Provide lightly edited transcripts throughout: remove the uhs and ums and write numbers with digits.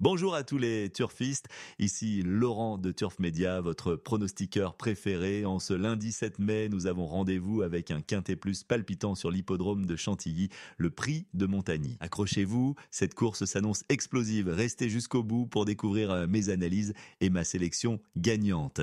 Bonjour à tous les turfistes, ici Laurent de Turf Média, votre pronostiqueur préféré. En ce lundi 7 mai, nous avons rendez-vous avec un quintet plus palpitant sur l'hippodrome de Chantilly, le Prix de Montagny. Accrochez-vous, cette course s'annonce explosive. Restez jusqu'au bout pour découvrir mes analyses et ma sélection gagnante.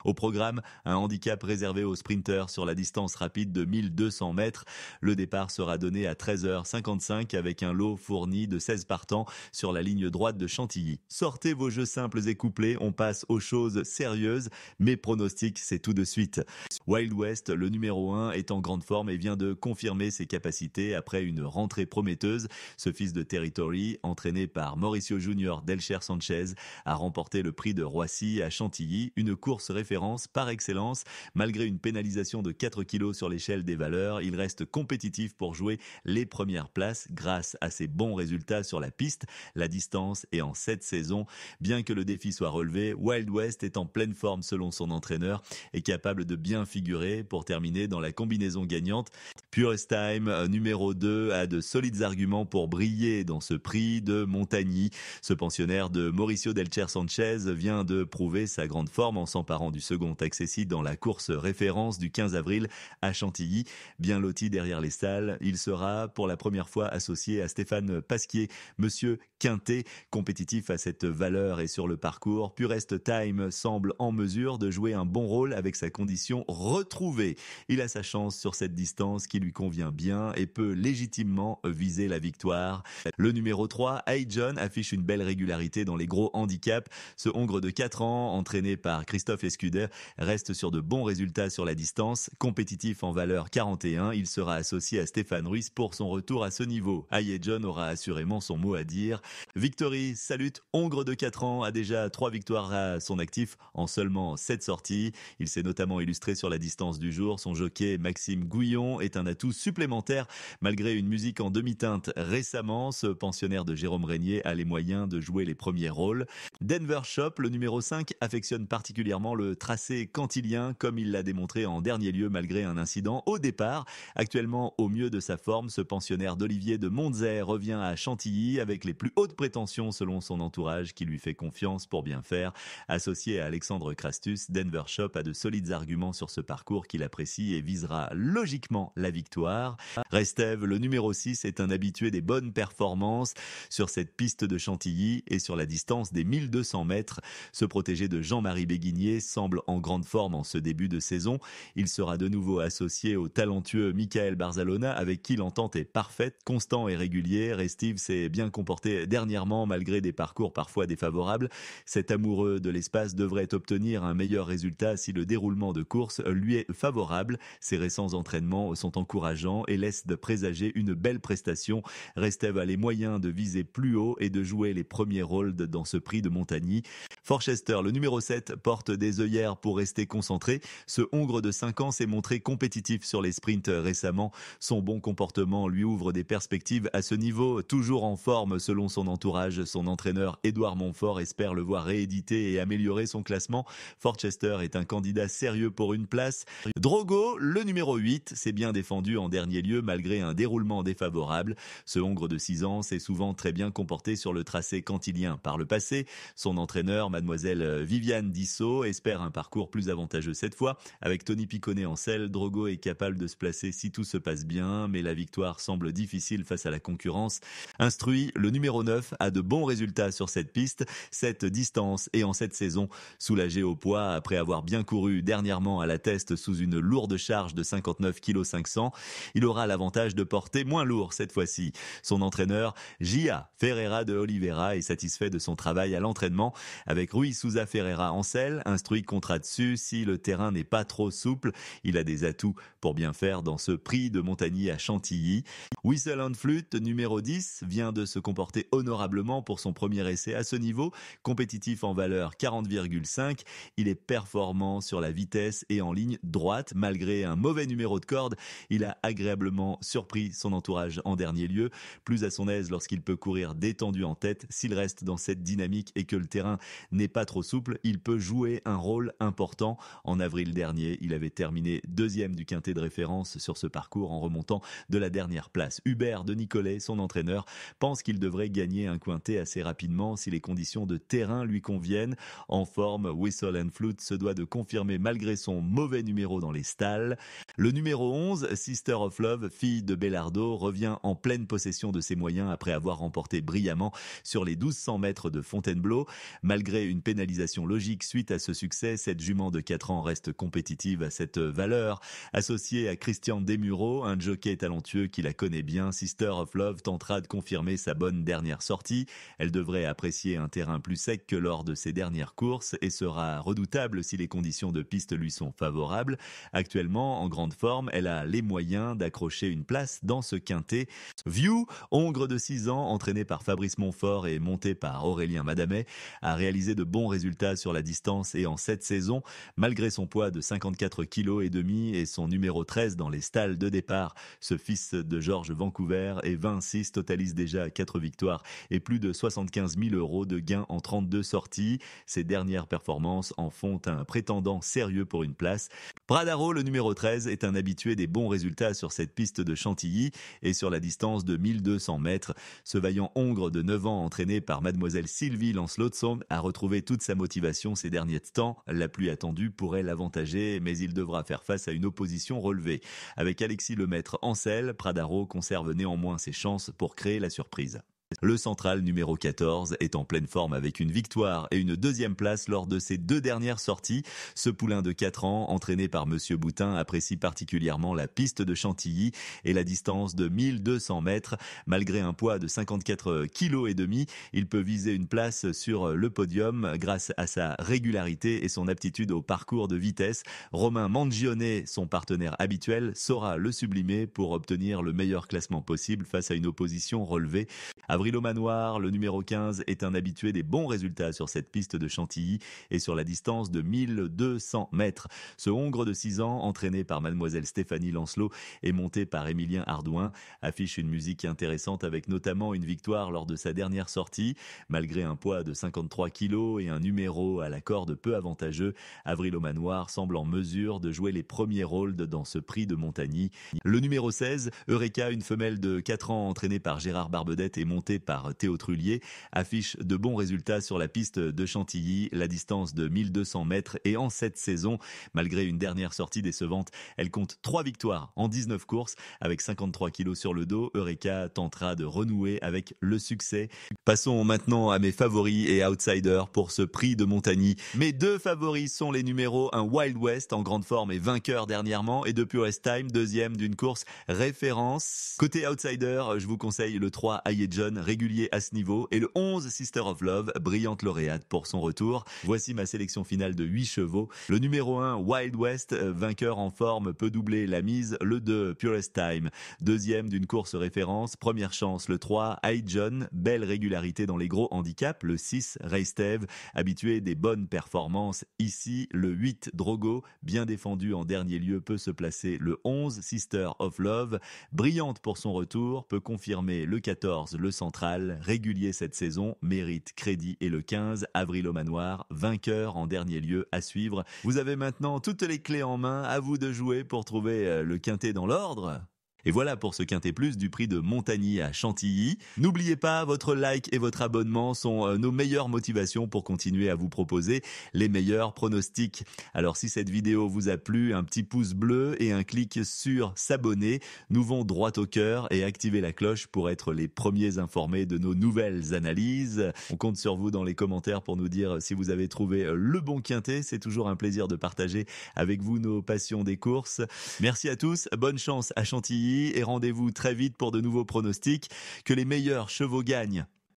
Au programme, un handicap réservé aux sprinteurs sur la distance rapide de 1200 mètres. Le départ sera donné à 13h55 avec un lot fourni de 16 partants sur la ligne droite de Chantilly. Sortez vos jeux simples et couplés, on passe aux choses sérieuses. Mes pronostics, c'est tout de suite. Wild West, le numéro 1, est en grande forme et vient de confirmer ses capacités après une rentrée prometteuse. Ce fils de Territory, entraîné par Mauricio Junior d'Elcher Sanchez, a remporté le prix de Roissy à Chantilly, une course référence par excellence. Malgré une pénalisation de 4 kilos sur l'échelle des valeurs, il reste compétitif pour jouer les premières places grâce à ses bons résultats sur la piste, la distance et en cette saison. Bien que le défi soit relevé, Wild West est en pleine forme selon son entraîneur et capable de bien figurer pour terminer dans la combinaison gagnante. Purest Time, numéro 2, a de solides arguments pour briller dans ce prix de Montagny. Ce pensionnaire de Mauricio d'Elcher Sanchez vient de prouver sa grande forme en s'emparant du second accessible dans la course référence du 15 avril à Chantilly. Bien loti derrière les stalles, il sera pour la première fois associé à Stéphane Pasquier, Monsieur Quintet, compétitif à cette valeur et sur le parcours. Purest Time semble en mesure de jouer un bon rôle avec sa condition retrouvée. Il a sa chance sur cette distance qui lui convient bien et peut légitimement viser la victoire. Le numéro 3, Hey John, affiche une belle régularité dans les gros handicaps. Ce hongre de 4 ans, entraîné par Christophe Escuder, reste sur de bons résultats sur la distance. Compétitif en valeur 41, il sera associé à Stéphane Ruiz pour son retour à ce niveau. Hey John aura assurément son mot à dire. Victory Salute, hongre de 4 ans, a déjà 3 victoires à son actif en seulement 7 sorties. Il s'est notamment illustré sur la distance du jour. Son jockey Maxime Gouillon est un atout supplémentaire malgré une musique en demi-teinte récemment. Ce pensionnaire de Jérôme Régnier a les moyens de jouer les premiers rôles. Denver Shop, le numéro 5, affectionne particulièrement le tracé cantilien comme il l'a démontré en dernier lieu malgré un incident au départ. Actuellement au mieux de sa forme, ce pensionnaire d'Olivier de Montzey revient à Chantilly avec les plus hautes prétentions selon son entourage qui lui fait confiance pour bien faire. Associé à Alexandre Crastus, Denver Shop a de solides arguments sur ce parcours qu'il apprécie et visera logiquement la victoire. Restev, le numéro 6, est un habitué des bonnes performances sur cette piste de Chantilly et sur la distance des 1200 mètres. Ce protégé de Jean-Marie Béguinier semble en grande forme en ce début de saison. Il sera de nouveau associé au talentueux Michael Barzalona avec qui l'entente est parfaite, constant et régulier. Restive s'est bien comporté dernièrement malgré des parcours parfois défavorables. Cet amoureux de l'espace devrait obtenir un meilleur résultat si le déroulement de course lui est favorable. Ses récents entraînements sont encourageants et laissent de présager une belle prestation. Restev a les moyens de viser plus haut et de jouer les premiers rôles dans ce prix de Montagny. Forchester, le numéro 7, porte des œillères pour rester concentré. Ce hongre de 5 ans s'est montré compétitif sur les sprints récemment. Son bon comportement lui ouvre des perspectives à ce niveau. Toujours en forme selon son entourage, son entraîneur Édouard Montfort espère le voir rééditer et améliorer son classement. Forchester est un candidat sérieux pour une place. Drogo, le numéro 8, s'est bien défendu en dernier lieu malgré un déroulement défavorable. Ce hongre de 6 ans s'est souvent très bien comporté sur le tracé cantilien par le passé. Son entraîneur, mademoiselle Viviane Dissot, espère un parcours plus avantageux cette fois. Avec Tony Piconnet en selle, Drogo est capable de se placer si tout se passe bien, mais la victoire semble difficile face à la concurrence. Instruit, le numéro 9 a de bons résultats sur cette piste, cette distance et en cette saison. Soulagé au poids après avoir bien couru dernièrement à la teste sous une lourde charge de 59 kg 500, il aura l'avantage de porter moins lourd cette fois-ci. Son entraîneur, Gia Ferreira de Oliveira, est satisfait de son travail à l'entraînement. Avec Rui Souza Ferreira en selle, instruit contrat dessus si le terrain n'est pas trop souple. Il a des atouts pour bien faire dans ce prix de Montagny à Chantilly. Whistle and Flute, numéro 10, vient de se comporter honorablement pour son premier essai à ce niveau. Compétitif en valeur 40,5, il est performant sur la vitesse et en ligne droite. Malgré un mauvais numéro de corde, il a agréablement surpris son entourage en dernier lieu. Plus à son aise lorsqu'il peut courir détendu en tête. S'il reste dans cette dynamique et que le terrain n'est pas trop souple, il peut jouer un rôle rôle important. En avril dernier, il avait terminé deuxième du quintet de référence sur ce parcours en remontant de la dernière place. Hubert de Nicolet, son entraîneur, pense qu'il devrait gagner un quintet assez rapidement si les conditions de terrain lui conviennent. En forme, Whistle and Flute se doit de confirmer malgré son mauvais numéro dans les stalles. Le numéro 11, Sister of Love, fille de Bellardo, revient en pleine possession de ses moyens après avoir remporté brillamment sur les 1200 mètres de Fontainebleau. Malgré une pénalisation logique suite à ce succès, cette jument de 4 ans reste compétitive à cette valeur. Associée à Christian Desmureaux, un jockey talentueux qui la connaît bien, Sister of Love tentera de confirmer sa bonne dernière sortie. Elle devrait apprécier un terrain plus sec que lors de ses dernières courses et sera redoutable si les conditions de piste lui sont favorables. Actuellement, en grande forme, elle a les moyens d'accrocher une place dans ce quintet. View, hongre de 6 ans, entraîné par Fabrice Montfort et monté par Aurélien Madamet, a réalisé de bons résultats sur la distance et en cette saison, malgré son poids de 54,5 kg et son numéro 13 dans les stalles de départ. Ce fils de Georges Vancouver et 26 totalise déjà 4 victoires et plus de 75 000 € de gains en 32 sorties. Ses dernières performances en font un prétendant sérieux pour une place. Pradaro, le numéro 13, est un habitué des bons résultats sur cette piste de Chantilly et sur la distance de 1200 mètres. Ce vaillant hongre de 9 ans, entraîné par mademoiselle Sylvie Lancelotson, a retrouvé toute sa motivation ces derniers temps. La pluie attendue pourrait l'avantager, mais il devra faire face à une opposition relevée. Avec Alexis Lemaître en selle, Pradaro conserve néanmoins ses chances pour créer la surprise. Le central numéro 14 est en pleine forme avec une victoire et une deuxième place lors de ses 2 dernières sorties. Ce poulain de 4 ans, entraîné par Monsieur Boutin, apprécie particulièrement la piste de Chantilly et la distance de 1200 mètres. Malgré un poids de 54,5 kg, il peut viser une place sur le podium grâce à sa régularité et son aptitude au parcours de vitesse. Romain Mangione, son partenaire habituel, saura le sublimer pour obtenir le meilleur classement possible face à une opposition relevée. Avril au Manoir, le numéro 15, est un habitué des bons résultats sur cette piste de Chantilly et sur la distance de 1200 mètres. Ce hongre de 6 ans, entraîné par mademoiselle Stéphanie Lancelot et monté par Émilien Ardouin, affiche une musique intéressante avec notamment une victoire lors de sa dernière sortie. Malgré un poids de 53 kg et un numéro à la corde peu avantageux, Avril au Manoir semble en mesure de jouer les premiers rôles dans ce prix de Montagny. Le numéro 16, Eureka, une femelle de 4 ans entraînée par Gérard Barbedette et montée par Théo Trullier, affiche de bons résultats sur la piste de Chantilly, la distance de 1200 mètres et en cette saison, malgré une dernière sortie décevante, elle compte 3 victoires en 19 courses. Avec 53 kilos sur le dos, Eureka tentera de renouer avec le succès. Passons maintenant à mes favoris et outsiders pour ce prix de Montagny. Mes 2 favoris sont les numéros 1 Wild West, en grande forme et vainqueur dernièrement, et de Purest Time, deuxième d'une course référence. Côté outsider, je vous conseille le 3 Aye John, régulier à ce niveau, et le 11 Sister of Love, brillante lauréate pour son retour. Voici ma sélection finale de 8 chevaux. Le numéro 1 Wild West, vainqueur en forme, peut doubler la mise. Le 2 Purest Time, deuxième d'une course référence. Première chance le 3 Aye John, belle régularité dans les gros handicaps. Le 6 Raystev, habitué des bonnes performances ici. Le 8 Drogo, bien défendu en dernier lieu, peut se placer. Le 11 Sister of Love, brillante pour son retour, peut confirmer. Le 14 le central, régulier cette saison, mérite crédit, et le 15 Avril au Manoir, vainqueur en dernier lieu à suivre. Vous avez maintenant toutes les clés en main, à vous de jouer pour trouver le quintet dans l'ordre. Et voilà pour ce Quintet Plus du prix de Montagny à Chantilly. N'oubliez pas, votre like et votre abonnement sont nos meilleures motivations pour continuer à vous proposer les meilleurs pronostics. Alors si cette vidéo vous a plu, un petit pouce bleu et un clic sur s'abonner. Nous vont droit au cœur, et activez la cloche pour être les premiers informés de nos nouvelles analyses. On compte sur vous dans les commentaires pour nous dire si vous avez trouvé le bon quintet. C'est toujours un plaisir de partager avec vous nos passions des courses. Merci à tous, bonne chance à Chantilly. Et rendez-vous très vite pour de nouveaux pronostics. Que les meilleurs chevaux gagnent.